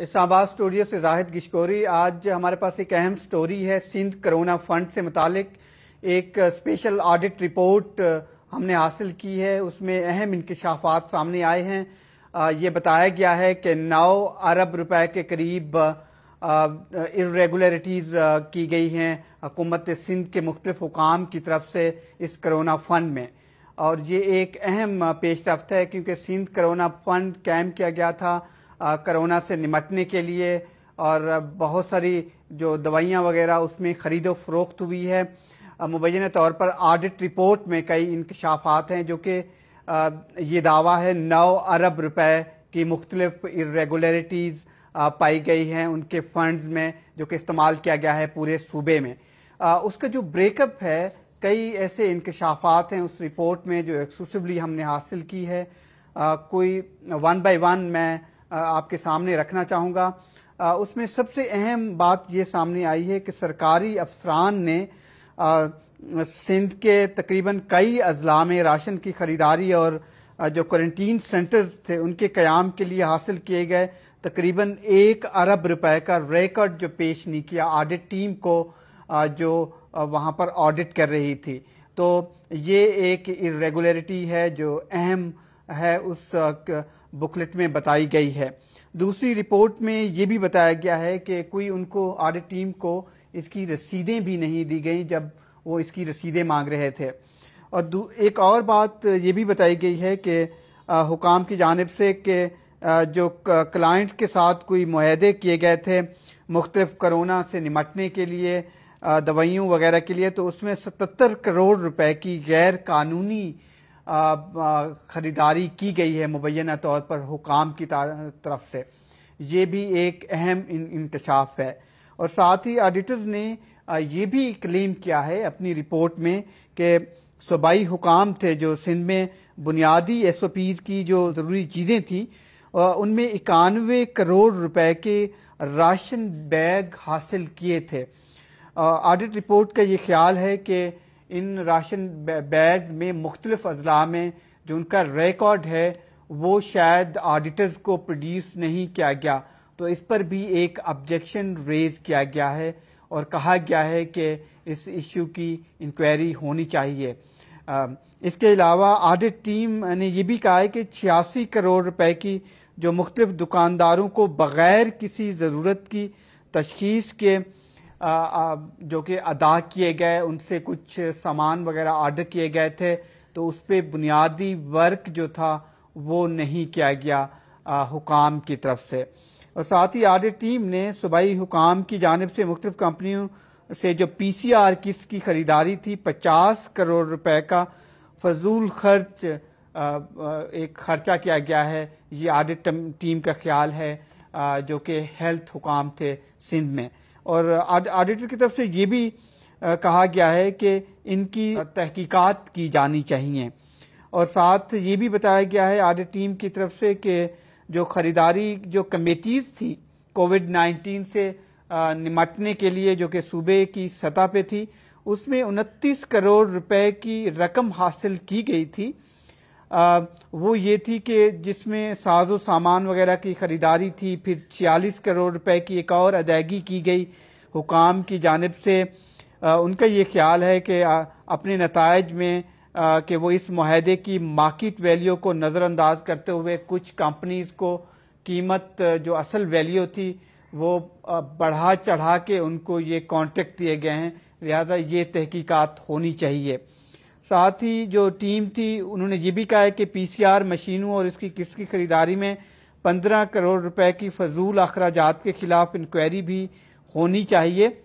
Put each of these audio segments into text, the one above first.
Islamabad studio से जाहिद गिशकोरी। आज हमारे पास एक अहम स्टोरी है सिंध कोरोना फंड से मुतालिक। एक स्पेशल ऑडिट रिपोर्ट हमने हासिल की है, उसमें अहम इंकशाफात सामने आए हैं। ये बताया गया है कि 9 अरब रुपए के करीब इर्रेगुलरिटीज़ की गई हैं हुकूमत सिंध के मुख्तलिफ हुकाम की तरफ से इस कोरोना फंड में, और ये एक अहम पेशरफ्त है क्योंकि सिंध कोरोना फंड कायम किया गया था कोरोना से निमटने के लिए, और बहुत सारी जो दवाइयाँ वगैरह उसमें ख़रीदो फरोख्त हुई है। मुबैना तौर पर ऑडिट रिपोर्ट में कई इंकशाफात हैं जो कि ये दावा है 9 अरब रुपए की मुख्तलिफ इर्रेगुलरिटीज़ पाई गई हैं उनके फंड्स में जो कि इस्तेमाल किया गया है पूरे सूबे में। उसका जो ब्रेकअप है, कई ऐसे इंकशाफात हैं उस रिपोर्ट में जो एक्सक्लूसिवली हमने हासिल की है। कोई वन बाय वन मैं आपके सामने रखना चाहूँगा। उसमें सबसे अहम बात ये सामने आई है कि सरकारी अफसरान ने सिंध के तकरीबन कई अजला में राशन की खरीदारी और जो क्वारंटीन सेंटर्स थे उनके क़याम के लिए हासिल किए गए तकरीबन 1 अरब रुपए का रिकॉर्ड जो पेश नहीं किया ऑडिट टीम को जो वहाँ पर ऑडिट कर रही थी। तो ये एक इर्रेगुलरिटी है जो अहम है, उस बुकलेट में बताई गई है। दूसरी रिपोर्ट में ये भी बताया गया है कि कोई उनको ऑडिट टीम को इसकी रसीदें भी नहीं दी गई जब वो इसकी रसीदें मांग रहे थे। और एक और बात ये भी बताई गई है कि हुकाम की जानिब से कि जो क्लाइंट के साथ कोई मुआहदे किए गए थे मुख्तलिफ कोरोना से निमटने के लिए दवाइयों वगैरह के लिए, तो उसमें 77 करोड़ रुपए की गैर कानूनी खरीदारी की गई है मुबैना तौर पर हुकाम की तरफ से। ये भी एक अहम इंकशाफ है। और साथ ही ऑडिटर्स ने ये भी क्लेम किया है अपनी रिपोर्ट में कि सूबाई हुकाम थे जो सिंध में बुनियादी SOPs की जो ज़रूरी चीज़ें थी उनमें 91 करोड़ रुपए के राशन बैग हासिल किए थे। ऑडिट रिपोर्ट का ये ख्याल है कि इन राशन बैग में मुख्तलिफ अजला में जो उनका रिकॉर्ड है वो शायद ऑडिटर्स को प्रोड्यूस नहीं किया गया, तो इस पर भी एक ऑब्जेक्शन रेज किया गया है और कहा गया है कि इस इश्यू की इंक्वायरी होनी चाहिए। इसके अलावा ऑडिट टीम ने यह भी कहा है कि 86 करोड़ रुपए की जो मुख्तलिफ दुकानदारों को बग़ैर किसी ज़रूरत की तशख़ीस के जो कि अदा किए गए, उनसे कुछ सामान वगैरह ऑर्डर किए गए थे, तो उस पर बुनियादी वर्क जो था वो नहीं किया गया हुकाम की तरफ से। और साथ ही ऑडिट टीम ने सूबाई हुकाम की जानिब से मुख्तलिफ कंपनियों से जो PCR किट्स की खरीदारी थी 50 करोड़ रुपए का फजूल खर्च एक खर्चा किया गया है, ये ऑडिट टीम का ख्याल है जो कि हेल्थ हुकाम थे सिंध में। और ऑडिटर की तरफ से ये भी कहा गया है कि इनकी तहकीकात की जानी चाहिए। और साथ ये भी बताया गया है ऑडिट टीम की तरफ से कि जो खरीदारी जो कमेटीज थी कोविड-19 से निमटने के लिए जो कि सूबे की सतह पे थी, उसमें 29 करोड़ रुपए की रकम हासिल की गई थी। वो ये थी कि जिसमें साजो सामान वगैरह की खरीदारी थी, फिर 46 करोड़ रुपए की एक और अदायगी की गई हुकाम की जानिब से। उनका ये ख्याल है कि अपने नतायज में कि वो इस मुआहदे की मार्केट वैल्यू को नज़रअंदाज करते हुए कुछ कंपनीज को कीमत जो असल वैल्यू थी वो बढ़ा चढ़ा के उनको ये कॉन्ट्रैक्ट दिए गए हैं, लिहाजा ये तहकीकात होनी चाहिए। साथ ही जो टीम थी उन्होंने ये भी कहा है कि PCR मशीनों और इसकी किट्स की खरीदारी में 15 करोड़ रुपए की फजूल अखराजात के खिलाफ इंक्वायरी भी होनी चाहिए।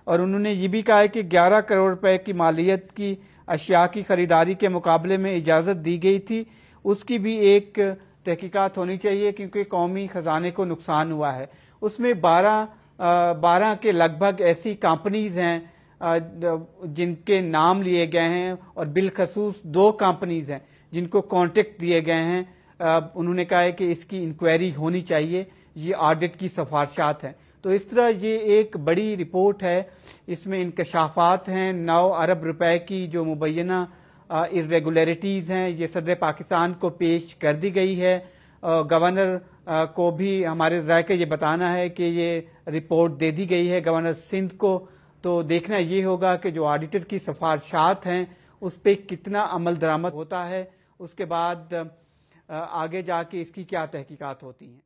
और उन्होंने ये भी कहा है कि 11 करोड़ रुपए की मालियत की अशिया की खरीदारी के मुकाबले में इजाज़त दी गई थी, उसकी भी एक तहकीकात होनी चाहिए क्योंकि कौमी ख़जाने को नुकसान हुआ है। उसमें 12 के लगभग ऐसी कंपनीज हैं जिनके नाम लिए गए हैं और बिलखसूस 2 कंपनीज हैं जिनको कॉन्ट्रैक्ट दिए गए हैं। उन्होंने कहा है कि इसकी इंक्वायरी होनी चाहिए, ये ऑडिट की सिफारिशात हैं। तो इस तरह ये एक बड़ी रिपोर्ट है, इसमें इंकशाफात हैं 9 अरब रुपए की जो मुबैना इर्रेगुलरिटीज़ हैं, ये सदर पाकिस्तान को पेश कर दी गई है گورنر کو بھی ہمارے ذائقے یہ بتانا ہے کہ یہ رپورٹ دے دی گئی ہے گورنر سندھ کو، تو دیکھنا یہ ہوگا کہ جو آڈیٹر کی سفارشات ہیں اس پہ کتنا عمل درآمد ہوتا ہے، اس کے بعد آگے جا کے اس کی کیا تحقیقات ہوتی ہیں۔